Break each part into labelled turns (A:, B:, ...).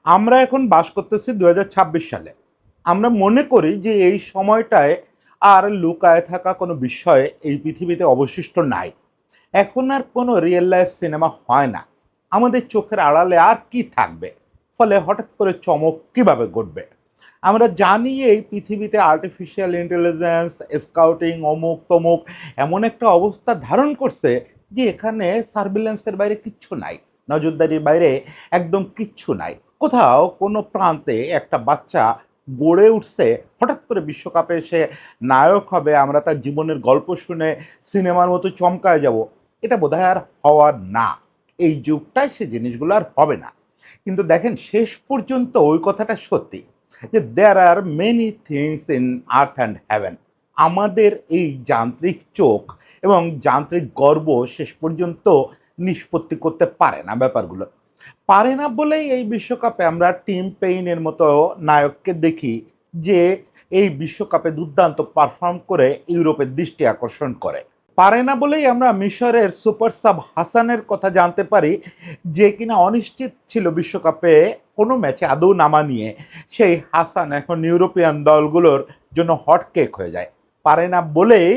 A: আমরা এখন বাস করতেছি ২০২৬ সালে। আমরা মনে করি যে এই সময়টায় আর লুকায়ে থাকা কোনো বিষয় এই পৃথিবীতে অবশিষ্ট নাই। এখন আর কোনো রিয়েল লাইফ সিনেমা হয় না। আমাদের চোখের আড়ালে আর কি থাকবে? ফলে হঠাৎ করে চমক কিভাবে ঘটবে? আমরা জানি এই পৃথিবীতে আর্টিফিশিয়াল ইন্টেলিজেন্স, স্কাউটিং, অমুক তমুক এমন একটা অবস্থা ধারণ করছে যে এখানে সার্ভিল্যান্সের বাইরে কিচ্ছু নাই। নজরদারির বাইরে একদম কিচ্ছু নাই। কোথাও কোনো প্রান্তে একটা বাচ্চা গড়ে উঠছে, হঠাৎ করে বিশ্বকাপে এসে নায়ক হবে, আমরা তার জীবনের গল্প শুনে সিনেমার মতো চমকায় যাব। এটা বোধহয় আর হওয়ার না। এই যুগটায় সে জিনিসগুলো আর হবে না। কিন্তু দেখেন শেষ পর্যন্ত ওই কথাটা সত্যি যে there are many things in earth and heaven. আমাদের এই যান্ত্রিক চোখ এবং যান্ত্রিক গর্ব শেষ পর্যন্ত নিষ্পত্তি করতে পারে না ব্যাপারগুলো। পারে না বলেই এই বিশ্বকাপে আমরা টিম পেইনের মতো নায়ককে দেখি যে এই বিশ্বকাপে দুর্দান্ত পারফর্ম করে ইউরোপের দৃষ্টি আকর্ষণ করে। পারে না বলেই আমরা মিশরের সুপার সাব হাসানের কথা জানতে পারি, যে কিনা অনিশ্চিত ছিল বিশ্বকাপে কোনো ম্যাচে আদৌ নামা নিয়ে। সেই হাসান এখন ইউরোপিয়ান দলগুলোর জন্য হটকেক হয়ে যায়। পারে না বলেই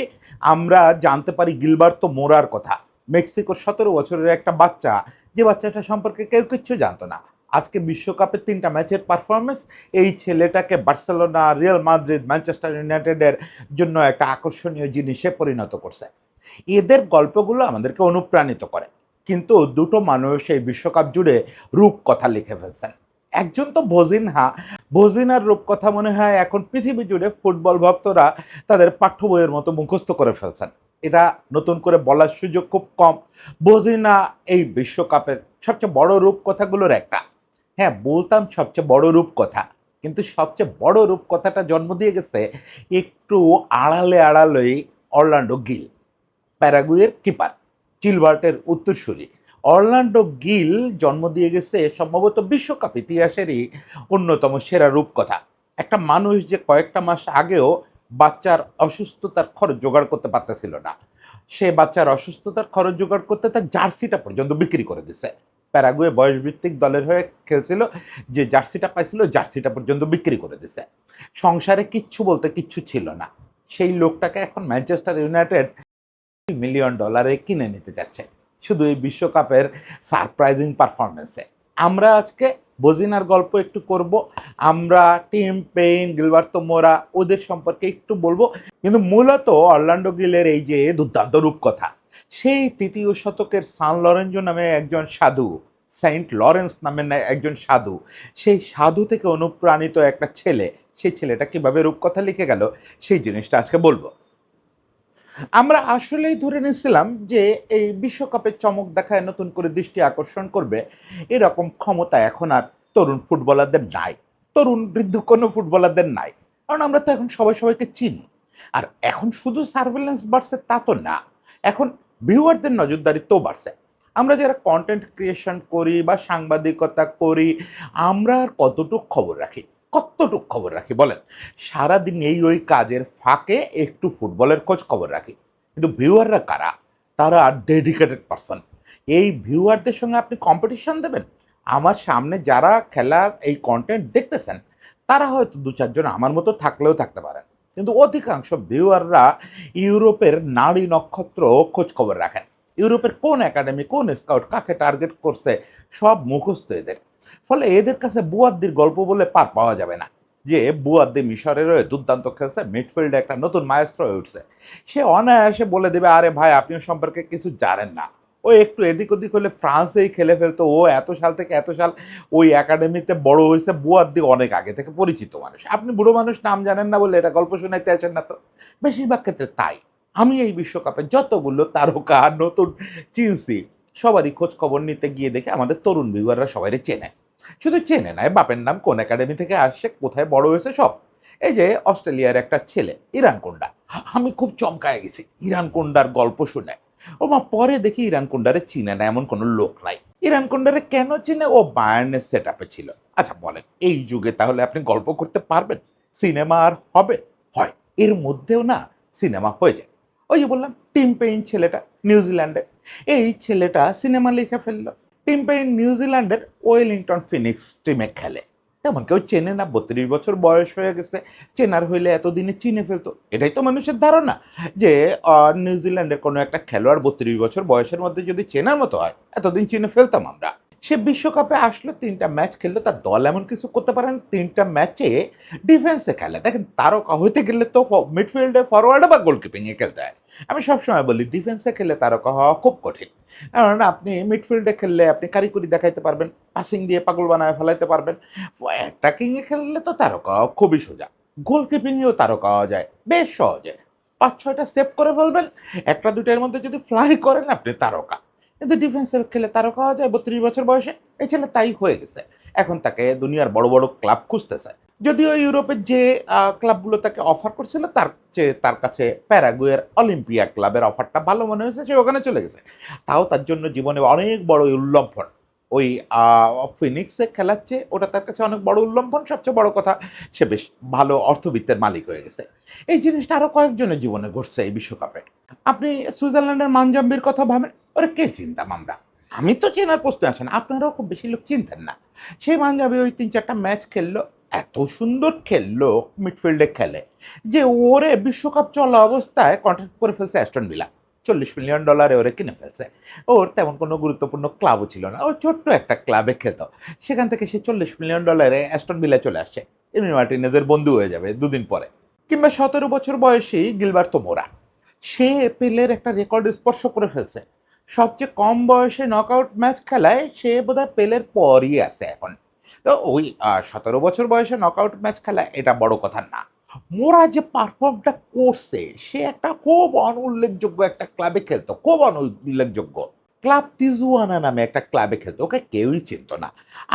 A: আমরা জানতে পারি গিলবার্তো মোরার কথা, মেক্সিকোর ১৭ বছরের একটা বাচ্চা, যে বাচ্চাটা সম্পর্কে কেউ কিচ্ছু জানতো না। আজকে বিশ্বকাপের ৩টা ম্যাচের পারফরমেন্স এই ছেলেটাকে বার্সেলোনা, রিয়াল মাদ্রিদ, ম্যানচেস্টার ইউনাইটেডের জন্য একটা আকর্ষণীয় জিনিসে পরিণত করছে। এদের গল্পগুলো আমাদেরকে অনুপ্রাণিত করে। কিন্তু দুটো মানুষ এই বিশ্বকাপ জুড়ে রূপকথা লিখে ফেলছেন। একজন তো ভজিনহা। ভজিনার রূপকথা মনে হয় এখন পৃথিবী জুড়ে ফুটবল ভক্তরা তাদের পাঠ্য বইয়ের মতো মুখস্থ করে ফেলছেন। এটা নতুন করে বলার সুযোগ খুব কম। ভজিনা এই বিশ্বকাপের সবচেয়ে বড় রূপকথাগুলোর একটা। হ্যাঁ, বলতাম সবচেয়ে বড় রূপকথা, কিন্তু সবচেয়ে বড় রূপকথাটা জন্ম দিয়ে গেছে একটু আড়ালে আড়ালেই অরল্যান্ডো গিল, প্যারাগুয়ের কিপার, চিলবার্টের উত্তরসূরি। অরল্যান্ডো গিল জন্ম দিয়ে গেছে সম্ভবত বিশ্বকাপ ইতিহাসেরই অন্যতম সেরা রূপকথা। একটা মানুষ যে কয়েকটা মাস আগেও বাচ্চার অসুস্থতার খরচ জোগাড় করতে পারতেছিল না, সে বাচ্চার অসুস্থতার খরচ জোগাড় করতে তার জার্সিটা পর্যন্ত বিক্রি করে দিছে। প্যারাগুয়ে বয়সভিত্তিক দলের হয়ে খেলছিল, যে জার্সিটা পাইছিল জার্সিটা পর্যন্ত বিক্রি করে দিছে। সংসারে কিচ্ছু বলতে কিচ্ছু ছিল না। সেই লোকটাকে এখন ম্যানচেস্টার ইউনাইটেড $1 মিলিয়ন কিনে নিতে যাচ্ছে শুধু এই বিশ্বকাপের সারপ্রাইজিং পারফরমেন্সে। আমরা আজকে বজিনার গল্প একটু করব, আমরা টিম পেইন, গিলবার্তো মোরা ওদের সম্পর্কে একটু বলবো। কিন্তু মূলত অরল্যান্ডো গিলের এই যে দুর্দান্ত রূপকথা, সেই ৩য় শতকের সান লরেঞ্জো নামে একজন সাধু, সেন্ট লরেন্স নামে একজন সাধু, সেই সাধু থেকে অনুপ্রাণিত একটা ছেলে, সেই ছেলেটা কীভাবে রূপকথা লিখে গেল সেই জিনিসটা আজকে বলবো। আমরা আসলেই ধরে নিয়েছিলাম যে এই বিশ্বকাপের চমক দেখায় নতুন করে দৃষ্টি আকর্ষণ করবে এরকম ক্ষমতা এখন আর তরুণ ফুটবলারদের নাই। তরুণ বৃদ্ধ কোনো ফুটবলারদের নাই, কারণ আমরা তো এখন সবাই সবাইকে চিনি। আর এখন শুধু সার্ভেলেন্স বাড়ছে তা তো না, এখন ভিউয়ারদের নজরদারিত্বও বাড়ছে। আমরা যারা কন্টেন্ট ক্রিয়েশন করি বা সাংবাদিকতা করি, আমরা আর কতটুক খবর রাখি বলেন? সারাদিন এই ওই কাজের ফাঁকে একটু ফুটবলের খোঁজ খবর রাখি। কিন্তু ভিউয়াররা কারা? তারা ডেডিকেটেড পারসন। এই ভিউয়ারদের সঙ্গে আপনি কম্পিটিশন দেবেন? আমার সামনে যারা খেলার এই কন্টেন্ট দেখতেছেন, তারা হয়তো ২-৪ জন আমার মতো থাকলেও থাকতে পারেন। কিন্তু অধিকাংশ ভিউয়াররা ইউরোপের নারী নক্ষত্র খোঁজ খবর রাখেন। ইউরোপের কোন একাডেমি, কোন স্কাউট কাকে টার্গেট করছে সব মুখস্থ এদের। ফলে এদের কাছে বুয়াদ্দির গল্প বলে পার পাওয়া যাবে না যে বুয়াদ্দি মিশরের হয়ে দুর্দান্ত খেলছে, মিডফিল্ডে একটা নতুন মায়েস্ট্রো হয়ে উঠছে। সে অনায়াসে বলে দেবে, আরে ভাই আপনি ওর সম্পর্কে কিছু জানেন না, ও একটু এদিক ওদিক হলে ফ্রান্সেই খেলে ফেলতো, ও এত সাল থেকে এত সাল ওই একাডেমিতে বড় হয়েছে, বুয়াদ্দি অনেক আগে থেকে পরিচিত মানুষ, আপনি বুড়ো মানুষ নাম জানেন না বলে এটা গল্প শোনাইতে আসেন না তো। বেশিরভাগ ক্ষেত্রে তাই। আমি এই বিশ্বকাপে যতগুলো তারকা নতুন চিনছি, সবারই খোঁজ খবর নিতে গিয়ে দেখে আমাদের তরুণ ভিউয়াররা সবাই চেনে। শুধু চেনে নাই, বাপের নাম কোন একাডেমি থেকে আসছে, কোথায় বড় হয়েছে সব। এই যে অস্ট্রেলিয়ার একটা ছেলে ইরান কোন্ডা, আমি খুব চমকায় গেছি ইরান কোন্ডার গল্প শুনে। ও মা, পরে দেখি ইরান কোন্ডারে চিনে না এমন কোনো লোক নাই। ইরান কোন্ডারে কেন চিনে? ও বায়ার্নের সেট আপে ছিল। আচ্ছা বলেন, এই যুগে তাহলে আপনি গল্প করতে পারবেন? সিনেমা আর হবে? হয়, এর মধ্যেও না সিনেমা হয়ে যায়। ওই যে বললাম টিম পেইন ছেলেটা নিউজিল্যান্ডে, এই ছেলেটা সিনেমা লিখে ফেললো। টিম নিউজিল্যান্ডের ওয়েলিংটন ফিনিক্স টিমে খেলে। তেমন কেউ চেনে না, 32 বছর বয়স হয়ে গেছে, চেনার হইলে এতদিনে চিনে ফেলতো। এটাই তো মানুষের ধারণা যে নিউজিল্যান্ডের কোনো একটা খেলোয়াড় 32 বছর বয়সের মধ্যে যদি চেনার মতো হয়, এতদিন চিনে ফেলতাম আমরা। সে বিশ্বকাপে আসলো, 3টা ম্যাচ খেললো, তার দল এমন কিছু করতে পারেন 3টা ম্যাচে ডিফেন্সে খেলে। দেখেন, তারকা হইতে গেলে তো মিডফিল্ডে, ফরওয়ার্ডে বা গোলকিপিংয়ে খেলতে হয়। আমি সবসময় বলি ডিফেন্সে খেলে তারকা হওয়া খুব কঠিন। কারণ আপনি মিডফিল্ডে খেললে আপনি কারিকুরি দেখাইতে পারবেন, পাসিং দিয়ে পাগল বানায় ফেলাইতে পারবেন। অ্যাটাকিংয়ে খেললে তো তারকা হওয়া খুবই সোজা। গোলকিপিংয়েও তারকা হওয়া যায় বেশ সহজে। 5-6টা সেভ করে ফেলবেন, একটা দুইটার মধ্যে যদি ফ্লাই করেন আপনি তারকা। কিন্তু ডিফেন্সে খেলে তারকা হওয়া যায় 32 বছর বয়সে। এই ছেলে তাই হয়ে গেছে। এখন তাকে দুনিয়ার বড় বড় ক্লাব খুঁজতেছে। যদিও ইউরোপের যে ক্লাবগুলো তাকে অফার করছিল তার চেয়ে তার কাছে প্যারাগুয়ের অলিম্পিয়া ক্লাবের অফারটা ভালো মনে হয়েছে, সে ওখানে চলে গেছে। তাও তার জন্য জীবনে অনেক বড় উল্লম্ফন। ওই ফিনিক্সে খেলাচ্ছে, ওটা তার কাছে অনেক বড় উল্লম্ফন। সবচেয়ে বড় কথা, সে বেশ ভালো অর্থবিত্তের মালিক হয়ে গেছে। এই জিনিসটা আরও কয়েকজনের জীবনে ঘটছে এই বিশ্বকাপে। আপনি সুইজারল্যান্ডের মানজাম্বির কথা ভাবেন, ওরা কে চিনতাম আমরা? আমি তো চেনার প্রশ্ন আসে না, আপনারাও খুব বেশি লোক চিনতেন না। সেই মানজাবি ওই 3-4টা ম্যাচ খেললো, এত সুন্দর খেললো, মিডফিল্ডে খেলে, যে ওরে বিশ্বকাপ চলা অবস্থায় কন্ট্রাক্ট করে ফেলছে অ্যাস্টন ভিলা। $40 মিলিয়ন ওরে কিনে ফেলছে। ওর তেমন কোনো গুরুত্বপূর্ণ ক্লাবও ছিল না, ও ছোট্ট একটা ক্লাবে খেলতো। সেখান থেকে সে $40 মিলিয়ন অ্যাস্টন ভিলা চলে আসছে। এমি মার্টিনেজের বন্ধু হয়ে যাবে দুদিন পরে। কিংবা 17 বছর বয়সী গিলবার্তো মোরা, সে পেলের একটা রেকর্ড স্পর্শ করে ফেলছে। সবচেয়ে কম বয়সে নকআউট ম্যাচ খেলায় সে বোধহয় পেলের পরই আছে এখন। তো ওই 17 বছর বয়সে নকআউট ম্যাচ খেলা এটা বড় কথা না। মোরা যে পারফর্মটা করছে, সে একটা খুব অনুল্লেখযোগ্য একটা ক্লাবে খেলতো, খুব অনুল্লেখযোগ্য ক্লাব তিজুয়ানা নামে একটা ক্লাবে খেলতো। ওকে কেউই চিনত না।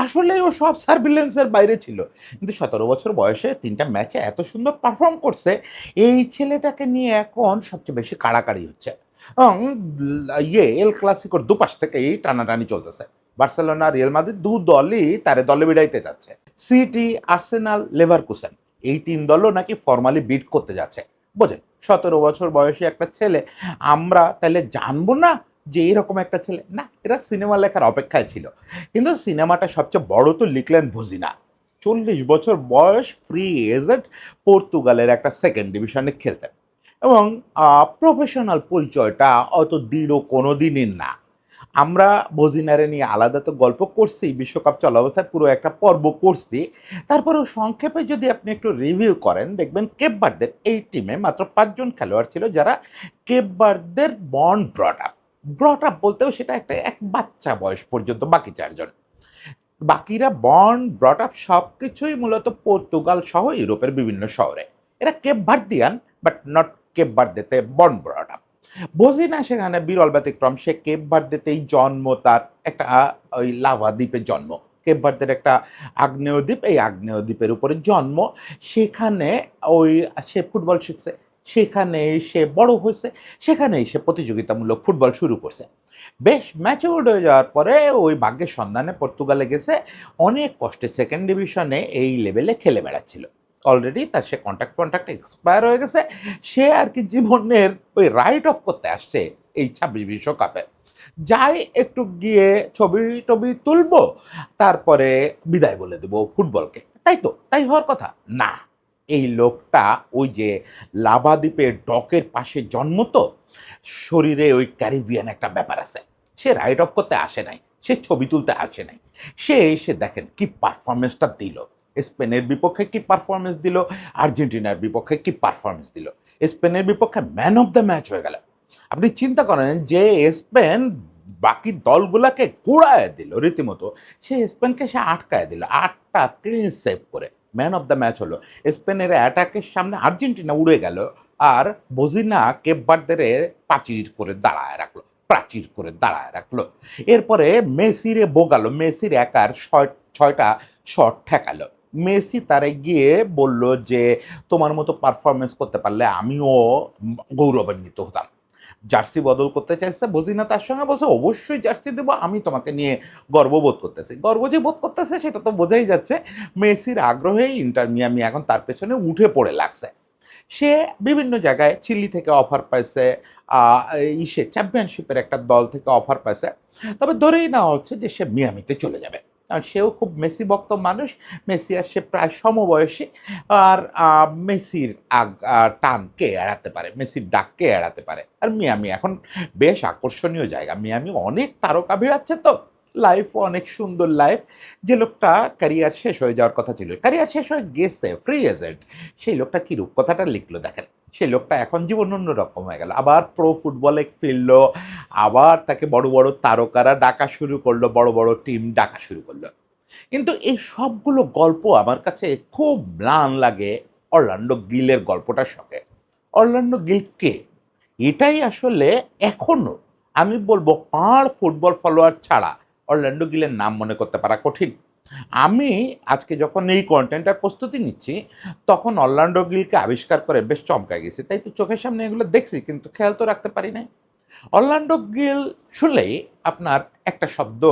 A: আসলে ও সব সার্ভিলেন্সের বাইরে ছিল। কিন্তু 17 বছর বয়সে 3টা ম্যাচে এত সুন্দর পারফর্ম করছে, এই ছেলেটাকে নিয়ে এখন সবচেয়ে বেশি কাড়াকাড়ি হচ্ছে। এবং এল ক্লাসিকোর দুপাশ থেকেই টানাটানি চলতেছে। বার্সেলোনা, রিয়াল মাদ্রিদ দু দলই তারে দলে বিড়াইতে যাচ্ছে। সিটি, আর্সেনাল, লেভারকুসেন, এই 3 দলও নাকি ফর্মালি বিট করতে যাচ্ছে। বোঝেন, 17 বছর বয়সী একটা ছেলে। আমরা তাহলে জানবো না যে এরকম একটা ছেলে? না, এরা সিনেমা লেখার অপেক্ষায় ছিল। কিন্তু সিনেমাটা সবচেয়ে বড় তো লিখলেন ভুজিনা। 40 বছর বয়স, ফ্রি এজেন্ট, পর্তুগালের একটা সেকেন্ড ডিভিশনে খেলতেন। এবং প্রফেশনাল পরিচয়টা অত দৃঢ় কোনো দিনই না। আমরা বজিনারে নিয়ে আলাদা তো গল্প করছি, বিশ্বকাপ চলা অবস্থায় পুরো একটা পর্ব করছি। তারপরেও সংক্ষেপে যদি আপনি একটু রিভিউ করেন, দেখবেন কেপ ভার্দের এই টিমে মাত্র 5জন খেলোয়াড় ছিল যারা কেপ ভার্দের ব্রট আপ বলতেও সেটা একটা এক বাচ্চা বয়স পর্যন্ত, বাকি 4জন। বাকিরা ব্রট আপ সব কিছুই মূলত পর্তুগাল সহ ইউরোপের বিভিন্ন শহরে। এরা Cape Verdean, but not Cape ভার্দেতে ব্রট আপ। বজিনা সেখানে বিরল ব্যতিক্রম, সে কেপ ভার্দেতেই জন্ম, তার একটা ওই লাভা দ্বীপে জন্ম। কেপ ভার্দের একটা আগ্নেয় দ্বীপ, এই আগ্নেয় দ্বীপের উপরে জন্ম। সেখানে ওই সে ফুটবল শিখছে, সেখানেই সে বড় হয়েছে, সেখানেই সে প্রতিযোগিতামূলক ফুটবল শুরু করছে। বেশ ম্যাচিউরড হয়ে যাওয়ার পরে ওই ভাগ্যের সন্ধানে পর্তুগালে গেছে। অনেক কষ্টে সেকেন্ড ডিভিশনে এই লেভেলে খেলে বেড়াচ্ছিল। অলরেডি তার সে কন্ট্রাক্ট এক্সপায়ার হয়ে গেছে। সে আর কি জীবনের ওই রাইট অফ করতে আসছে এই 26 বিশ্বকাপে। যাই একটু গিয়ে ছবি টবি তুলবো, তারপরে বিদায় বলে দেবো ফুটবলকে। তাই তো, তাই হওয়ার কথা না। এই লোকটা ওই যে লাভা দ্বীপের ডকের পাশে জন্ম তো, শরীরে ওই ক্যারিবিয়ান একটা ব্যাপার আছে। সে রাইট অফ করতে আসে নাই, সে ছবি তুলতে আসে নাই। সে এসে দেখেন কি পারফরমেন্সটা দিল। স্পেনের বিপক্ষে কি পারফরমেন্স দিল, আর্জেন্টিনার বিপক্ষে কি পারফরমেন্স দিল। স্পেনের বিপক্ষে ম্যান অফ দ্য ম্যাচ হয়ে গেল। আপনি চিন্তা করেন যে স্পেন বাকি দলগুলাকে কুড়ায় দিল রীতিমতো, সে স্পেনকে সে আটকায় দিল 8টা ক্লিন সেভ করে। ম্যান অফ দ্য ম্যাচ হলো। স্পেনের অ্যাটাকের সামনে আর্জেন্টিনা উড়ে গেল, আর বজিনা কেপ ভার্দের প্রাচীর করে দাঁড়ায় রাখলো। এরপরে মেসিরে বোগালো, মেসির একার 6টা শট ঠেকালো। মেসি তারে গিয়ে বলল যে তোমার মতো পারফরমেন্স করতে পারলে আমিও গৌরবান্বিত হতাম। জার্সি বদল করতে চাইছে বজিনা, তার সঙ্গে বলছে অবশ্যই জার্সি দেবো, আমি তোমাকে নিয়ে গর্ববোধ করতেছি। গর্ব যে বোধ করতেছে সেটা তো বোঝাই যাচ্ছে। মেসির আগ্রহে ইন্টার মিয়ামি এখন তার পেছনে উঠে পড়ে লাগছে। সে বিভিন্ন জায়গায় চিলি থেকে অফার পাইছে, চ্যাম্পিয়নশিপের একটা দল থেকে অফার পাইছে। তবে ধরেই নেওয়া হচ্ছে যে সে মিয়ামিতে চলে যাবে। আর সেও খুব মেসি ভক্ত মানুষ। মেসি আর সে প্রায় সমবয়সী। আর মেসির টান কে এড়াতে পারে? মেসির ডাক কে এড়াতে পারে? আর মিয়ামি এখন বেশ আকর্ষণীয় জায়গা। মিয়ামি অনেক তারকা ভিড়াচ্ছে তো। লাইফও অনেক সুন্দর লাইফ। যে লোকটা ক্যারিয়ার শেষ হয়ে যাওয়ার কথা ছিল, ক্যারিয়ার শেষ হয়ে গেছে, ফ্রি এজেন্ট। সেই লোকটা কি রূপকথাটা লিখলো দেখেন। সেই লোকটা এখন জীবন অন্যরকম হয়ে গেল। আবার প্রো ফুটবলে ফিরলো। আবার তাকে বড়, বড় তারকারা ডাকা শুরু করলো, বড়, বড় টিম ডাকা শুরু করলো। কিন্তু এই সবগুলো গল্প আমার কাছে খুব ম্লান লাগে অরল্যান্ডো গিলের গল্পটার সঙ্গে। অরল্যান্ডো গিল কে? এটাই আসলে এখনো আমি বলবো ফুটবল ফলোয়ার ছাড়া অরল্যান্ডো গিলের নাম মনে করতে পারা কঠিন। আমি আজকে যখন এই কনটেন্টটার প্রস্তুতি নিচ্ছি, তখন অরল্যান্ডো গিলকে আবিষ্কার করে বেশ চমকায় গেছি। তাই তো চোখের সামনে এগুলো দেখছি কিন্তু খেয়াল তো রাখতে পারি নাই। অরল্যান্ডো গিল শুনলেই আপনার একটা শব্দ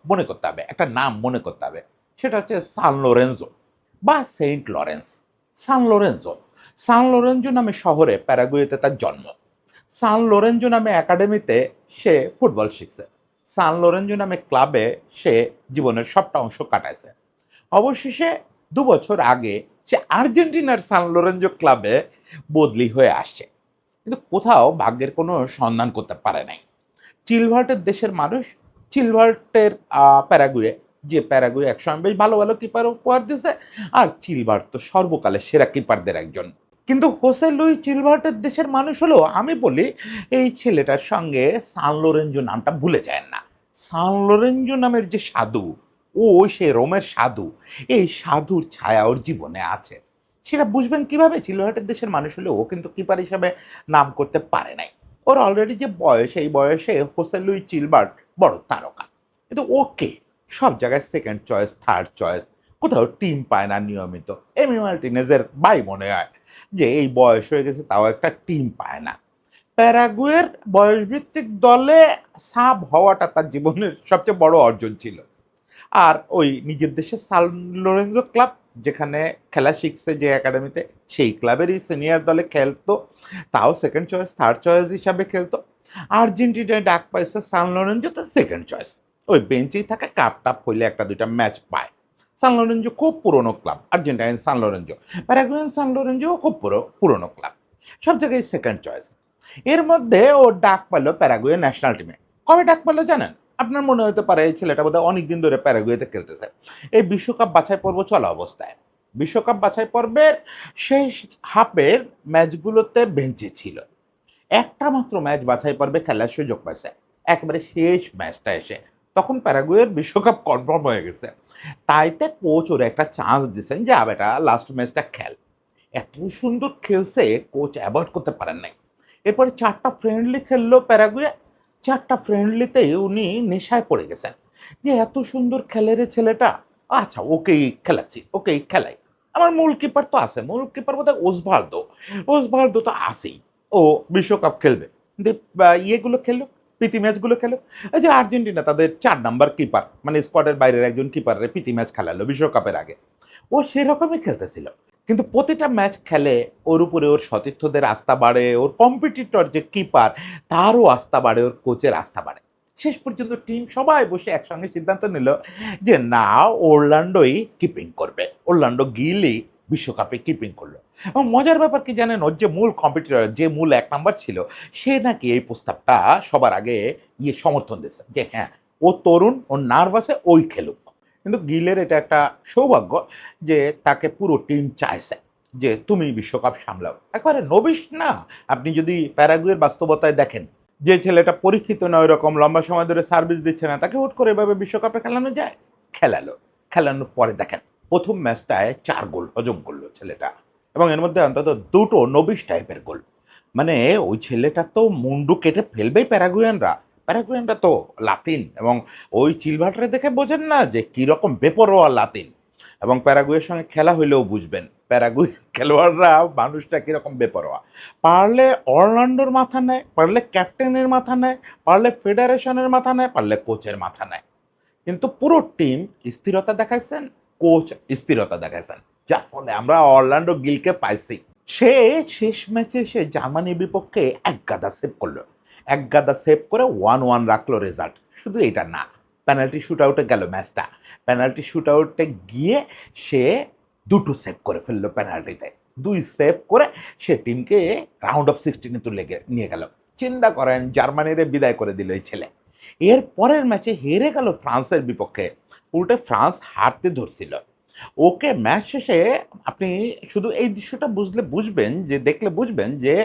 A: মনে করতে হবে, একটা নাম মনে করতে হবে। সেটা হচ্ছে সান লোরেঞ্জো বা সেন্ট লরেন্স। সান লোরেঞ্জো, সান লোরেঞ্জো নামে শহরে প্যারাগুয়েতে তার জন্ম। সান লোরেঞ্জো নামে একাডেমিতে সে ফুটবল শিখছে। সান লোরেঞ্জো নামে ক্লাবে সে জীবনের সবটা অংশ কাটাইছে। অবশেষে ২ বছর আগে সে আর্জেন্টিনার সান লোরেঞ্জো ক্লাবে বদলি হয়ে আসছে। কিন্তু কোথাও ভাগ্যের কোনো সন্ধান করতে পারে নাই। চিলভার্টের দেশের মানুষ, চিলভার্টের প্যারাগুয়ে, যে প্যারাগুয়ে একসময় বেশ ভালো, ভালো কিপার উপহার দিছে। আর চিলভার্ট তো সর্বকালের সেরা কিপারদের একজন। কিন্তু হোসে লুই চিলভার্টের দেশের মানুষ হলেও আমি বলি এই ছেলেটার সঙ্গে সান লোরেঞ্জো নামটা ভুলে যায় না। সান লোরেঞ্জো নামের যে সাধু, ও সে রোমের সাধু, এই সাধুর ছায়া ওর জীবনে আছে। সেটা বুঝবেন কিভাবে? চিলভার্টের দেশের মানুষ হলেও ও কিন্তু কিপার হিসাবে নাম করতে পারে নাই। ওর অলরেডি যে বয়স, এই বয়সে হোসে লুই চিলভার্ট বড় তারকা। কিন্তু ওকে সব জায়গায় সেকেন্ড চয়েস, থার্ড চয়েস, কোথাও টিম পায় না নিয়মিত। এমি মার্টিনেজের ভাই মনে হয় যে এই বয়স হয়ে গেছে তাও একটা টিম পায় না। প্যারাগুয়ের বয়সভিত্তিক দলে সাব হওয়াটা তার জীবনের সবচেয়ে বড় অর্জন ছিল। আর ওই নিজের দেশে সান লোরেঞ্জো ক্লাব, যেখানে খেলা শিখছে যে একাডেমিতে, সেই ক্লাবেরই সিনিয়র দলে খেলতো। তাও সেকেন্ড চয়েস, থার্ড চয়েস হিসাবে খেলতো। আর্জেন্টিনায় ডাক পাইছে সান লোরেঞ্জো, তো সেকেন্ড চয়েস। ওই বেঞ্চেই থাকা কাপ টাপ হইলে একটা দুইটা ম্যাচ পায়। সান লোরেঞ্জো খুব পুরনো ক্লাব, আর্জেন্টাইন সান লোরেঞ্জো। প্যারাগুয়েন সান লোরেঞ্জো খুব পুরনো ক্লাব। সব জায়গায় সেকেন্ড চয়েস। এর মধ্যে ও ডাক পেল প্যারাগুয়ে ন্যাশনাল টিমে। কবে ডাক পেল জানেন? আপনার মনে হতে পারে এই ছেলেটা বোধহয় অনেকদিন ধরে প্যারাগুয়েতে খেলতেছে। এই বিশ্বকাপ বাছাই পর্ব চলা অবস্থায়, বিশ্বকাপ বাছাই পর্বের শেষ হাফের ম্যাচগুলোতে বেঞ্চে ছিল। একটা মাত্র ম্যাচ বাছাই পর্বে খেলার সুযোগ পাইছে, একেবারে শেষ ম্যাচটা এসে। তখন প্যারাগুয়ের বিশ্বকাপ কনফার্ম হয়ে গেছে। তাইতে কোচ ওর একটা চান্স দিচ্ছেন যে বেটা লাস্ট ম্যাচটা খেল। এত সুন্দর খেলছে, কোচ অ্যাভয়েড করতে পারেন নাই। এরপরে 4টা ফ্রেন্ডলি খেললো প্যারাগুয়ে। 4টা ফ্রেন্ডলিতেই উনি নেশায় পড়ে গেছেন যে এত সুন্দর খেলে রে ছেলেটা। আচ্ছা ওকেই খেলাচ্ছি, ওকেই খেলাই। আমার মূল কিপার তো আছে, মূল কিপার বোধহয় ওসভালদো। ওসভালদো তো আছেই, ও বিশ্বকাপ খেলবে। কিন্তু ইয়েগুলো খেললো, প্রীতি ম্যাচগুলো খেলো। এই যে আর্জেন্টিনা তাদের 4 নাম্বার কিপার, মানে স্কোয়াডের বাইরের একজন কিপারের প্রীতি ম্যাচ খেলালো বিশ্বকাপের আগে। ও সেরকমই খেলতেছিল। কিন্তু প্রতিটা ম্যাচ খেলে ওর উপরে ওর সতীর্থদের আস্থা বাড়ে, ওর কম্পিটিটর যে কিপার তারও আস্থা বাড়ে, ওর কোচের আস্থা বাড়ে। শেষ পর্যন্ত টিম সবাই বসে একসঙ্গে সিদ্ধান্ত নিল যে না, অরল্যান্ডোই কিপিং করবে, অরল্যান্ডো গিলই বিশ্বকাপে কিপিং করলো। এবং মজার ব্যাপার কি জানেন? ওর যে মূল কম্পিটিটর, যে মূল 1 নাম্বার ছিল, সে নাকি এই প্রস্তাবটা সবার আগে সমর্থন দিয়েছে যে হ্যাঁ, ও তরুণ, ও নার্ভাসে, ওই খেলুক। কিন্তু গিলের এটা একটা সৌভাগ্য যে তাকে পুরো টিম চাইছে যে তুমি বিশ্বকাপ সামলাও। একেবারে নবিশ না। আপনি যদি প্যারাগুয়ের বাস্তবতায় দেখেন, যে ছেলেটা পরীক্ষিত নয়, ওরকম লম্বা সময় ধরে সার্ভিস দিচ্ছে না, তাকে হুট করে এভাবে বিশ্বকাপে খেলানো যায়? খেলালো। খেলানোর পরে দেখেন প্রথম ম্যাচটায় 4 গোল হজম করলো ছেলেটা, এবং এর মধ্যে অন্তত 2টো নবিশ টাইপের গোল। মানে ওই ছেলেটা তো মুন্ডু কেটে ফেলবেই প্যারাগুয়ানরা। প্যারাগুয়ানরা তো লাতিন, এবং ওই চিলভার্টরে দেখে বোঝেন না যে কীরকম বেপরোয়া লাতিন। এবং প্যারাগুয়ের সঙ্গে খেলা হইলেও বুঝবেন প্যারাগুয়ে খেলোয়াড়রা মানুষটা কীরকম বেপরোয়া। পারলে অরল্যান্ডোর মাথা নেয়, পারলে ক্যাপ্টেনের মাথা নেয়, পারলে ফেডারেশনের মাথা নেয়, পারলে কোচের মাথা নেয়। কিন্তু পুরো টিম স্থিরতা দেখাইছেন, কোচ স্থিরতা দেখাইছেন, যার ফলে আমরা অরল্যান্ডো গিলকে পাইছি। সে শেষ ম্যাচে সে জার্মানির বিপক্ষে 1 গাদা সেভ করলো। এক গাদা সেভ করে 1-1 রাখলো রেজাল্ট। শুধু এটা না, পেনাল্টি শুট আউটে গেল ম্যাচটা, পেনাল্টি শুট আউটে গিয়ে সে 2টো সেভ করে ফেললো পেনাল্টিতে, 2 সেভ করে সে টিমকে রাউন্ড অফ 16 তুলে নিয়ে গেল। চিন্তা করেন, জার্মানিরে বিদায় করে দিল এই ছেলে। এর পরের ম্যাচে হেরে গেল ফ্রান্সের বিপক্ষে, উল্টে ফ্রান্স হারতে ধরছিল। ওকে ম্যাচ শেষে আপনি শুধু এই দৃশ্যটা বুঝবেন যে, দেখলে বুঝবেন যে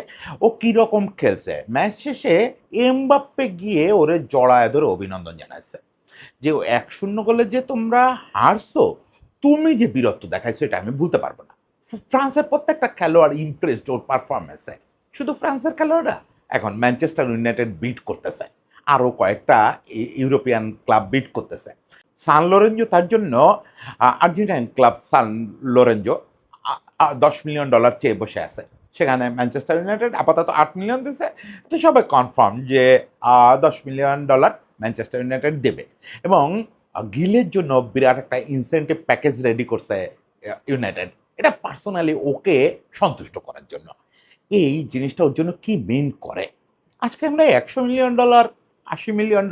A: ও কীরকম খেলছে। ম্যাচ শেষে এমবাপ্পে গিয়ে ওরে জড়ায় ধরে অভিনন্দন জানাচ্ছে যে 1-0 গোলে যে তোমরা হারছো, তুমি যে বীরত্ব দেখাইছো এটা আমি ভুলতে পারবো না। ফ্রান্সের প্রত্যেকটা খেলোয়াড় ইমপ্রেসড ওর পারফরমেন্সে। শুধু ফ্রান্সের খেলোয়াড়রা এখন ম্যানচেস্টার ইউনাইটেড বিট করতেছে, আরও কয়েকটা ইউরোপিয়ান ক্লাব বিট করতেছে। সান লোরেঞ্জো তার জন্য Argentine club San Lorenzo $10 million চেয়ে বসে আছে। সেখানে ম্যানচেস্টার ইউনাইটেড আপাতত $8 মিলিয়ন দিছে, তো সবাই কনফার্ম যে $10 মিলিয়ন ম্যানচেস্টার ইউনাইটেড দেবে। এবং গিলের জন্য বিরাট একটা ইনসেন্টিভ প্যাকেজ রেডি করছে ইউনাইটেড, এটা পার্সোনালি ওকে সন্তুষ্ট করার জন্য। এই জিনিসটা ওর জন্য কি মিন করে? আজকে আমরা $100 মিলিয়ন $80 মিলিয়ন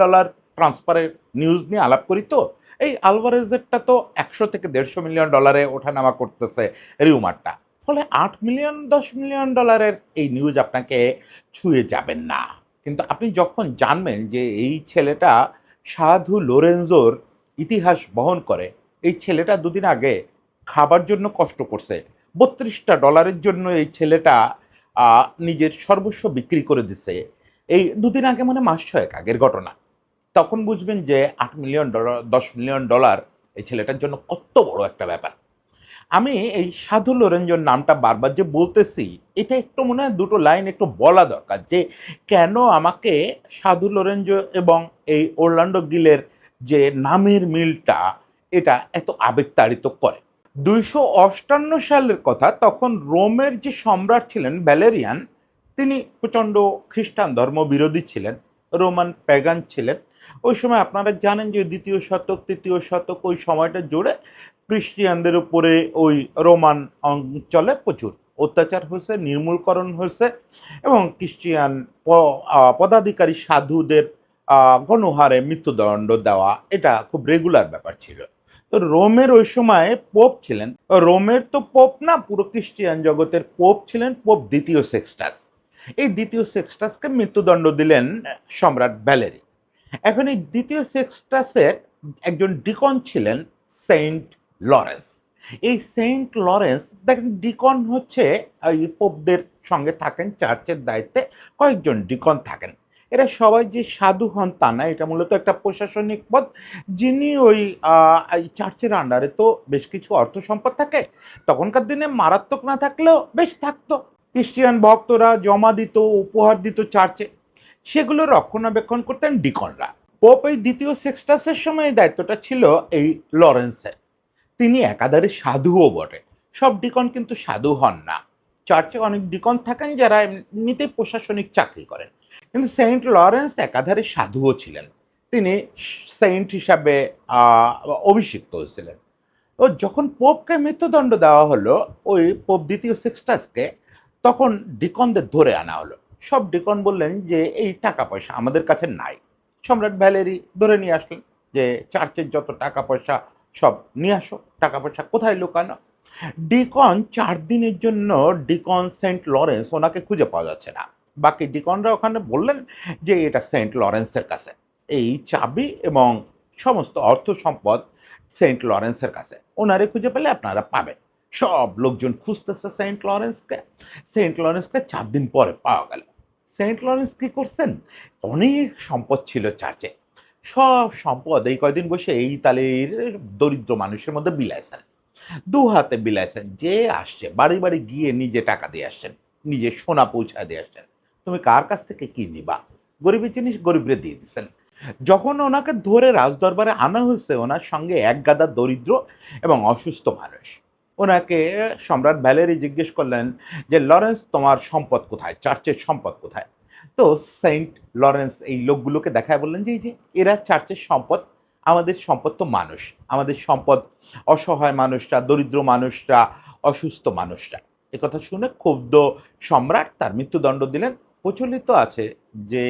A: ট্রান্সফারের নিউজ নিয়ে আলাপ করি, তো এই আলভারেজেরটা তো 100 থেকে $150 মিলিয়ন ওঠানামা করতেছে রিউমারটা। ফলে $8 মিলিয়ন $10 মিলিয়ন এই নিউজ আপনাকে ছুঁয়ে যাবেন না। কিন্তু আপনি যখন জানবেন যে এই ছেলেটা সাধু লোরেনজোর ইতিহাস বহন করে, এই ছেলেটা দুদিন আগে খাবার জন্য কষ্ট করছে, $32 জন্য এই ছেলেটা নিজের সর্বস্ব বিক্রি করে দিছে, এই দুদিন আগে মানে মাস 6 আগের ঘটনা, তখন বুঝবেন যে $8 মিলিয়ন $10 মিলিয়ন এই ছেলেটার জন্য কত বড় একটা ব্যাপার। আমি এই সাধু লোরেঞ্জোর নামটা বারবার যে বলতেছি, এটা একটু মনে হয় 2টো লাইন একটু বলা দরকার যে কেন আমাকে সাধু লোরেঞ্জো এবং এই অরল্যান্ডো গিলের যে নামের মিলটা এটা এত আবেগতাড়িত করে। 258 সালের কথা, তখন রোমের যে সম্রাট ছিলেন ভ্যালেরিয়ান, তিনি প্রচণ্ড খ্রিস্টান ধর্মবিরোধী ছিলেন, রোমান প্যাগান ছিলেন। ওই সময় আপনারা জানেন যে 2য় শতক 3য় শতক ওই সময়টা জুড়ে খ্রিস্টিয়ানদের উপরে ওই রোমান অঞ্চলে প্রচুর অত্যাচার হয়েছে, নির্মূলকরণ হয়েছে, এবং খ্রিস্টিয়ান পদাধিকারী সাধুদের গণহারে মৃত্যুদণ্ড দেওয়া এটা খুব রেগুলার ব্যাপার ছিল। তো রোমের ওই সময় পোপ ছিলেন, রোমের তো পোপ না, পুরো খ্রিস্টিয়ান জগতের পোপ ছিলেন পোপ 2য় সেক্সটাস। এই 2য় সেক্সটাসকে মৃত্যুদণ্ড দিলেন সম্রাট ভ্যালেরি। এখন এই 2য় সেক্সটাসের একজন ডিকন ছিলেন সেন্ট লরেন্স। এই সেন্ট লরেন্স দেখেন, ডিকন হচ্ছে এই পোপদের সঙ্গে থাকেন, চার্চের দায়িত্বে কয়েকজন ডিকন থাকেন। এরা সবাই যে সাধু হন তা না, এটা মূলত একটা প্রশাসনিক পদ, যিনি ওই চার্চের আন্ডারে তো বেশ কিছু অর্থ সম্পদ থাকে, তখনকার দিনে মারাত্মক না থাকলেও বেশ থাকতো। খ্রিস্টিয়ান ভক্তরা জমা দিত, উপহার দিত চার্চে, সেগুলো রক্ষণাবেক্ষণ করতেন ডিকনরা। পোপ এই 2য় সেক্সটাসের সময় এই দায়িত্বটা ছিল এই লরেন্সের। তিনি একাধারে সাধুও বটে। সব ডিকন কিন্তু সাধু হন না, চার্চে অনেক ডিকন থাকেন যারা এমনিতেই প্রশাসনিক চাকরি করেন, কিন্তু সেন্ট লরেন্স একাধারে সাধুও ছিলেন। তিনি সেন্ট হিসাবে অভিষিক্ত হয়েছিলেন। ও যখন পোপকে মৃত্যুদণ্ড দেওয়া হলো ওই পোপ 2য় সেক্সটাসকে, তখন ডিকনদের ধরে আনা হলো। সব ডিকন বললেন যে এই টাকা পয়সা আমাদের কাছে নাই। সম্রাট ভ্যালেরি ধরে নিয়ে আসলেন যে চার্চের যত টাকা পয়সা সব নিয়ে আসো, টাকা পয়সা কোথায় লুকানো। ডিকন 4 দিনের জন্য ডিকন সেন্ট লরেন্স ওনাকে খুঁজে পাওয়া যাচ্ছে না। বাকি ডিকনরা ওখানে বললেন যে এটা সেন্ট লরেন্সের কাছে, এই চাবি এবং সমস্ত অর্থ সম্পদ সেন্ট লরেন্সের কাছে, ওনারে খুঁজে পেলে আপনারা পাবেন। সব লোকজন খুঁজতেছে সেন্ট লরেন্সকে। সেন্ট লরেন্সকে 4 দিন পরে পাওয়া গেল। সেন্ট লরেন্স কী করছেন, অনেক সম্পদ ছিল চার্চে, সব সম্পদ এই কয়দিন বসে এই ইতালির দরিদ্র মানুষের মধ্যে বিলাইছেন, 2 হাতে বিলাইছেন। যে আসছে বাড়ি বাড়ি গিয়ে নিজে টাকা দিয়ে আসছেন, নিজে সোনা পৌঁছায় দিয়ে আসছেন। তুমি কার কাছ থেকে কি নিবা, গরিবের জিনিস গরিবরে দিয়ে দিচ্ছেন। যখন ওনাকে ধরে রাজদরবারে আনা হয়েছে, ওনার সঙ্গে এক গাদা দরিদ্র এবং অসুস্থ মানুষ। ওনাকে সম্রাট ভ্যালেরি জিজ্ঞেস করলেন যে লরেন্স, তোমার সম্পদ কোথায়, চার্চের সম্পদ কোথায়? তো সেন্ট লরেন্স এই লোকগুলোকে দেখায় বললেন যে এই যে এরা চার্চের সম্পদ, আমাদের সম্পদ তো মানুষ, আমাদের সম্পদ অসহায় মানুষরা, দরিদ্র মানুষরা, অসুস্থ মানুষরা। একথা শুনে ক্ষুব্ধ সম্রাট তার মৃত্যুদণ্ড দিলেন। প্রচলিত আছে যে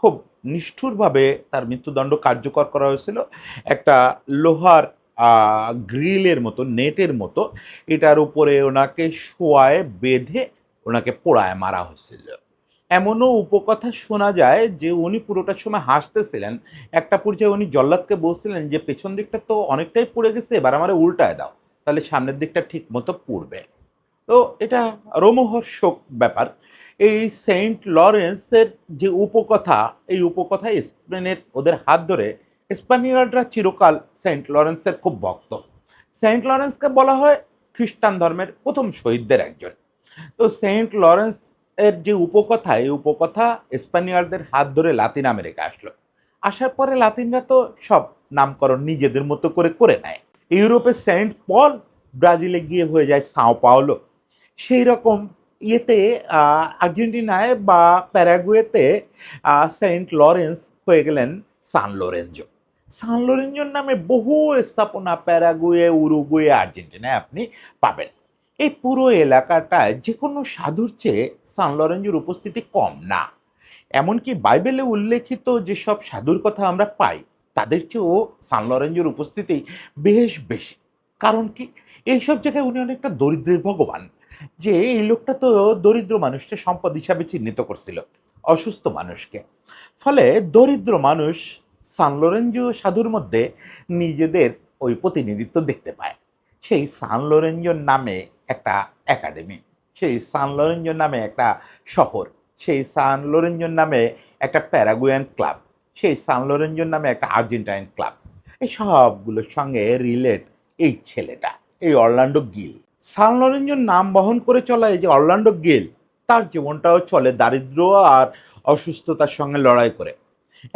A: খুব নিষ্ঠুরভাবে তার মৃত্যুদণ্ড কার্যকর করা হয়েছিল। একটা লোহার গ্রিলের মতো, নেটের মতো এটার উপরে ওনাকে শোয়ায় বেঁধে ওনাকে পোড়ায় মারা হয়েছিল। এমনও উপকথা শোনা যায় যে উনি পুরোটা সময় হাসতেছিলেন। একটা পর্যায়ে উনি জল্লাদকে বলছিলেন যে, "পেছন দিকটা তো অনেকটাই পুড়ে গেছে, এবার আমারে উল্টায় দাও। তাহলে সামনের দিকটা ঠিকমতো পুড়বে।" তো এটা রোমহর্ষক ব্যাপার। এই সেন্ট লরেন্সের যে উপকথা, এই উপকথায় স্পেনের ওদের হাত ধরে স্পানিয়ার্ডরা চিরকাল সেন্ট লরেন্সের খুব ভক্ত। সেন্ট লরেন্সকে বলা হয় খ্রিস্টান ধর্মের প্রথম শহীদদের একজন। তো সেন্ট লরেন্স এর যে উপকথা, এই উপকথা স্পানিয়ার্ডদের হাত ধরে লাতিন আমেরিকা আসলো। আসার পরে লাতিনরা তো সব নামকরণ নিজেদের মতো করে করে নেয়। ইউরোপে সেন্ট পল, ব্রাজিলে গিয়ে হয়ে যায় সাও পাওলো। সেই রকম ইয়েতে আর্জেন্টিনায় বা প্যারাগুয়েতে সেন্ট লরেন্স হয়ে গেলেন সান লোরেঞ্জো। সান লোরেঞ্জোর নামে বহু স্থাপনা প্যারাগুয়ে, উরুগুয়ে, আর্জেন্টিনায় আপনি পাবেন। এই পুরো এলাকাটায় যে কোনো সাধুর চেয়ে সান লরেঞ্জোর উপস্থিতি কম না। এমনকি বাইবেলে উল্লেখিত যেসব সাধুর কথা আমরা পাই, তাদের চেয়েও সান লরেঞ্জোর উপস্থিতি বেশ বেশি। কারণ কি? এইসব জায়গায় উনি অনেকটা দরিদ্রের ভগবান। যে এই লোকটা তো দরিদ্র মানুষকে সম্পদ হিসাবে চিহ্নিত করছিল, অসুস্থ মানুষকে। ফলে দরিদ্র মানুষ সান লোরেঞ্জো সাধুর মধ্যে নিজেদের ওই প্রতিনিধিত্ব দেখতে পায়। সেই সান লোরেঞ্জোর নামে একটা একাডেমি, সেই সান লোরেঞ্জোর নামে একটা শহর, সেই সান লোরেঞ্জোর নামে একটা প্যারাগুয়ান ক্লাব, সেই সান লোরেঞ্জোর নামে একটা আর্জেন্টাইন ক্লাব। এই সবগুলোর সঙ্গে রিলেট এই ছেলেটা, এই অরল্যান্ডো গিল। সান লরেঞ্জোর নাম বহন করে চলা এই যে অরল্যান্ডো গিল, তার জীবনটাও চলে দারিদ্র্য আর অসুস্থতার সঙ্গে লড়াই করে।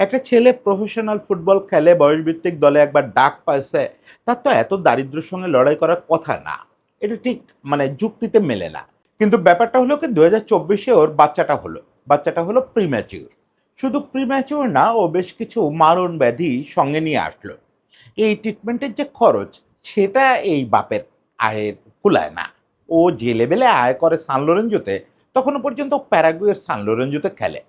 A: একটা ছেলে প্রফেশনাল ফুটবল খেলে, বয়সভিত্তিক দলে একবার ডাক পাইছে, তার তো এত দারিদ্র্যের সঙ্গে লড়াই করার কথা না। এটা ঠিক মানে যুক্তিতে মেলে না। কিন্তু ব্যাপারটা হলো কি, 2024-এ ওর বাচ্চাটা হলো প্রিম্যাচিউর। শুধু প্রিম্যাচিউর না, ও বেশ কিছু মারণ ব্যাধি সঙ্গে নিয়ে আসলো। এই ট্রিটমেন্টের যে খরচ, সেটা এই বাপের আয়ের কুলায় না। ও যে লেভেলে আয় করে সান লোরেঞ্জোতে, তখনও পর্যন্ত প্যারাগুয়ের সান লোরেঞ্জোতে খেলে।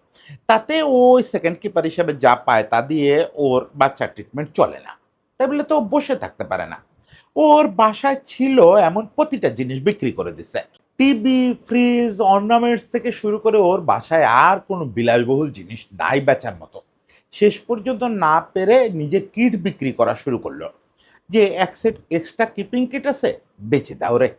A: তাতে ও সেকেন্ড কিপার হিসেবে যা পায় তা দিয়ে ওর বাচ্চার ট্রিটমেন্ট চলে না। তাই বলে তো ও বসে থাকতে পারে না। ওর বাসায় ছিল এমন প্রতিটা জিনিস বিক্রি করে দিছে। টিভি, ফ্রিজ, অর্নামেন্টস থেকে শুরু করে ওর বাসায় আর কোনো বিলাসবহুল জিনিস নাই বেচার মতো। শেষ পর্যন্ত না পেরে নিজের কিট বিক্রি করা শুরু করলো। যে এক সেট এক্সট্রা কিপিং কিট আছে, বেচে দাও রে।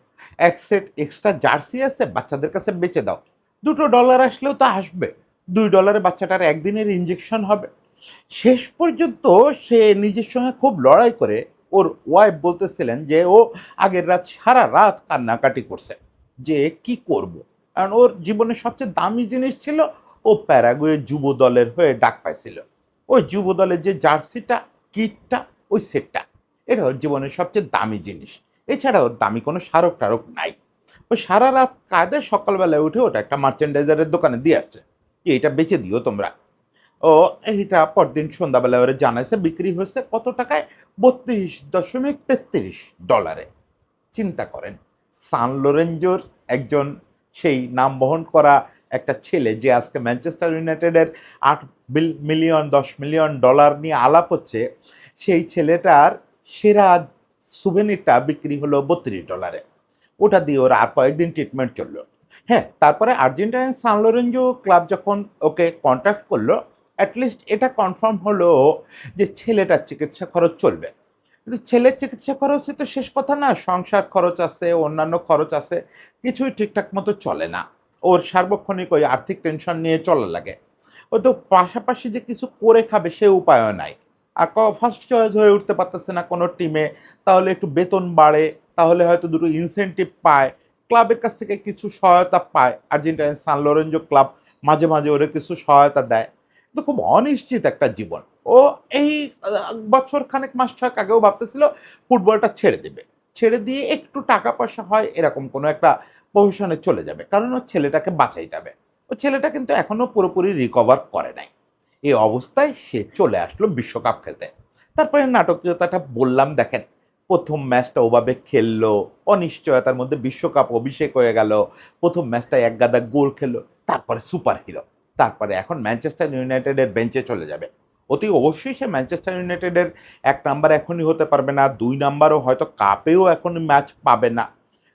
A: এক সেট এক্সট্রা জার্সি আছে, বাচ্চাদের কাছে বেচে দাও। $2 আসলেও তো আসবে। $2 বাচ্চাটার একদিনের ইঞ্জেকশন হবে। শেষ পর্যন্ত সে নিজের সঙ্গে খুব লড়াই করে ওর ওয়াইফ বলতেছিলেন যে ও আগের রাত সারা রাত কান্নাকাটি করছে যে কি করব। কারণ ওর জীবনের সবচেয়ে দামি জিনিস ছিল ও প্যারাগুয়ে যুব দলের হয়ে ডাক পাইছিল। ওই যুব দলের যে জার্সিটা, কিটটা, ওই সেটটা, এটা ওর জীবনের সবচেয়ে দামি জিনিস। এছাড়া ওর দামি কোনো স্মারক টারক নাই। ও সারা রাত কাঁদে, সকালবেলায় উঠে ওটা একটা মার্চেন্ডাইজারের দোকানে দিয়ে আসছে যে এটা বেচে দিও তোমরা। ও এইটা পরদিন সন্ধ্যাবেলা ওরা জানাইছে বিক্রি হচ্ছে কত টাকায়, $32.33। চিন্তা করেন, সান লোরেঞ্জোর একজন সেই নাম বহন করা একটা ছেলে, যে আজকে ম্যানচেস্টার ইউনাইটেডের 8 মিলিয়ন $10 মিলিয়ন নিয়ে আলাপ হচ্ছে, সেই ছেলেটার সেরা সুভেনিরটা বিক্রি হলো $32। ওটা দিয়ে ওরা আর কয়েকদিন ট্রিটমেন্ট চললো। হ্যাঁ, তারপরে আর্জেন্টাইন সান লোরেঞ্জো ক্লাব যখন ওকে কন্ট্যাক্ট করলো, অ্যাটলিস্ট এটা কনফার্ম হলো যে ছেলেটার চিকিৎসা খরচ চলবে। কিন্তু ছেলের চিকিৎসা খরচই তো শেষ কথা না, সংসার খরচ আছে, অন্যান্য খরচ আছে, কিছুই ঠিকঠাক মতো চলে না। ওর সার্বক্ষণিক ওই আর্থিক টেনশন নিয়ে চলা লাগে। ও তো পাশাপাশি যে কিছু করে খাবে সে উপায়ও নাই। আর ফার্স্ট চয়েস হয়ে উঠতে পারতেছে না কোনো টিমে, তাহলে একটু বেতন বাড়ে, তাহলে হয়তো দুটো ইনসেনটিভ পায়, ক্লাবের কাছ থেকে কিছু সহায়তা পায়। আর্জেন্টাইন সান লোরেঞ্জো ক্লাব মাঝে মাঝে ওরা কিছু সহায়তা দেয়। কিন্তু খুব অনিশ্চিত একটা জীবন। ও এই বছর খানেক মাস ছয়েক আগেও ভাবতেছিল ফুটবলটা ছেড়ে দেবে, ছেড়ে দিয়ে একটু টাকা পয়সা হয় এরকম কোনো একটা প্রফেশনে চলে যাবে, কারণ ও ছেলেটাকে বাঁচাইতে হবে। ও ছেলেটা কিন্তু এখনো পুরোপুরি রিকভার করে নাই। এই অবস্থায় সে চলে আসলো বিশ্বকাপ খেলতে। তারপরে নাটকীয়তাটা বললাম, দেখেন, প্রথম ম্যাচটা ওভাবে খেললো, অনিশ্চয়তার মধ্যে বিশ্বকাপ অভিষেক হয়ে গেল, প্রথম ম্যাচটা এক গাদা গোল খেললো, তারপরে সুপার হিরো। তারপরে এখন ম্যানচেস্টার ইউনাইটেডের বেঞ্চে চলে যাবে। অতি অবশ্যই সে ম্যানচেস্টার ইউনাইটেডের ১ নাম্বার এখনই হতে পারবে না, ২ নাম্বারও হয়তো কাপেও এখন ম্যাচ পাবে না।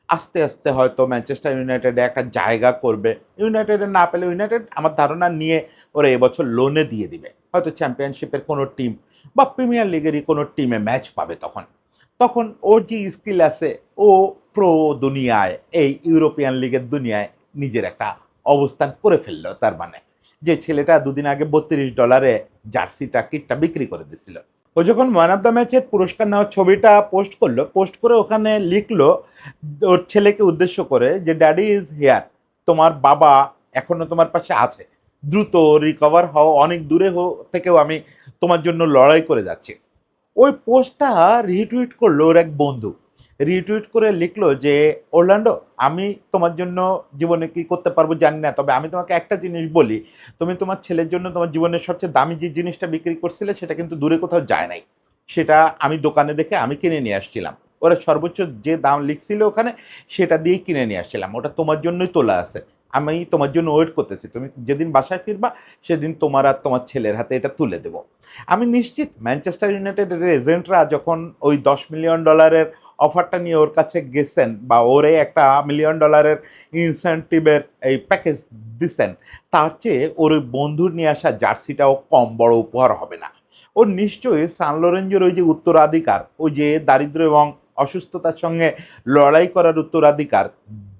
A: আস্তে, আস্তে হয়তো ম্যানচেস্টার ইউনাইটেডে একটা জায়গা করবে। ইউনাইটেডে না পেলে ইউনাইটেড আমার ধারণা নিয়ে ওরা এবছর লোনে দিয়ে দিবে। হয়তো চ্যাম্পিয়নশিপের কোনো টিম বা প্রিমিয়ার লিগেরই কোনো টিমে ম্যাচ পাবে তখন। তখন ওর যে স্কিল আছে ও প্রো দুনিয়ায় এই ইউরোপিয়ান লিগের দুনিয়ায় নিজের একটা অবস্থান করে ফেললো তার মানে। যে ছেলেটা দুদিন আগে $32 জার্সিটা কিটটা বিক্রি করে দিছিল। ও যখন ম্যান অফ দ্য ম্যাচের পুরস্কার নেওয়ার ছবিটা পোস্ট করলো, পোস্ট করে ওখানে লিখলো ওর ছেলেকে উদ্দেশ্য করে যে ড্যাডি ইজ হিয়ার, তোমার বাবা এখনো তোমার পাশে আছে, দ্রুত রিকভার হও, অনেক দূরে থেকেও আমি তোমার জন্য লড়াই করে যাচ্ছি। ওই পোস্টটা রিটুইট করলো ওর এক বন্ধু, রিটুইট করে লিখলো যে অরল্যান্ডো, আমি তোমার জন্য জীবনে কি করতে পারবো জানি না, তবে আমি তোমাকে একটা জিনিস বলি, তুমি তোমার ছেলের জন্য তোমার জীবনের সবচেয়ে দামি যে জিনিসটা বিক্রি করছিলে সেটা কিন্তু দূরে কোথাও যায় নাই, সেটা আমি দোকানে দেখে আমি কিনে নিয়ে আসছিলাম। ওরা সর্বোচ্চ যে দাম লিখছিল ওখানে সেটা দিয়েই কিনে নিয়ে আসছিলাম, ওটা তোমার জন্যই তোলা আছে। আমি তোমার জন্য ওয়েট করতেছি, তুমি যেদিন বাসায় ফিরবা সেদিন তোমার আর তোমার ছেলের হাতে এটা তুলে দেবো। আমি নিশ্চিত ম্যানচেস্টার ইউনাইটেডের এজেন্টরা যখন ওই $10 মিলিয়ন অফারটা নিয়ে ওর কাছে গেছেন বা ওরে $1 মিলিয়ন ইনসেন্টিভের এই প্যাকেজ দিচ্ছেন, তার চেয়ে ওর ওই বন্ধুর নিয়ে আসা জার্সিটাও কম বড় উপহার হবে না। ওর নিশ্চয়ই সান লরেঞ্জোর ওই যে উত্তরাধিকার, ওই যে দারিদ্র এবং অসুস্থতার সঙ্গে লড়াই করার উত্তরাধিকার,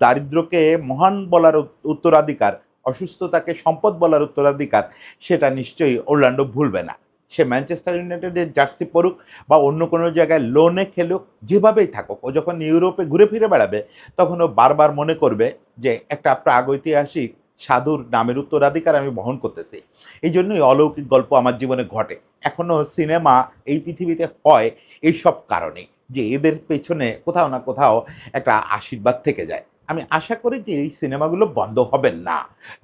A: দারিদ্রকে মহান বলার উত্তরাধিকার, অসুস্থতাকে সম্পদ বলার উত্তরাধিকার, সেটা নিশ্চয়ই অরল্যান্ডো ভুলবে না। সে ম্যানচেস্টার ইউনাইটেডের জার্সি পরুক বা অন্য কোনো জায়গায় লোনে খেলুক, যেভাবেই থাকুক, ও যখন ইউরোপে ঘুরে ফিরে বেড়াবে তখন ও বারবার মনে করবে যে একটা প্রাগৈতিহাসিক সাধুর নামের উত্তরাধিকার আমি বহন করতেছি। এই জন্যই অলৌকিক গল্প আমার জীবনে ঘটে। এখনও সিনেমা এই পৃথিবীতে হয় এইসব কারণে, যে এদের পেছনে কোথাও না কোথাও একটা আশীর্বাদ থেকে যায়। আমি আশা করি যে এই সিনেমাগুলো বন্ধ হবে না।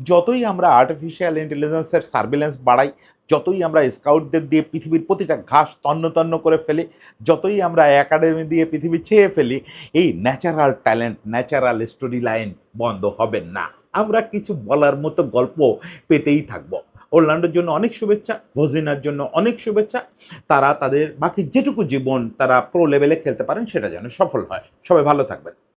A: যতই আমরা আর্টিফিশিয়াল ইন্টেলিজেন্সের সার্ভিলেন্স বাড়াই, যতই আমরা স্কাউটদের দিয়ে পৃথিবীর প্রতিটা ঘাস তন্ন তন্ন করে ফেলি, যতই আমরা একাডেমি দিয়ে পৃথিবী ছেয়ে ফেলি, এই natural talent, natural story line বন্ধ হবে না। আমরা কিছু বলার মতো গল্প পেতেই থাকবো। অরল্যান্ডোর জন্য অনেক শুভেচ্ছা, ভজিনার জন্য অনেক শুভেচ্ছা। তারা তাদের বাকি যেটুকু জীবন তারা প্রো লেভেলে খেলতে পারেন সেটা যেন সফল হয়। সবাই ভালো থাকবেন।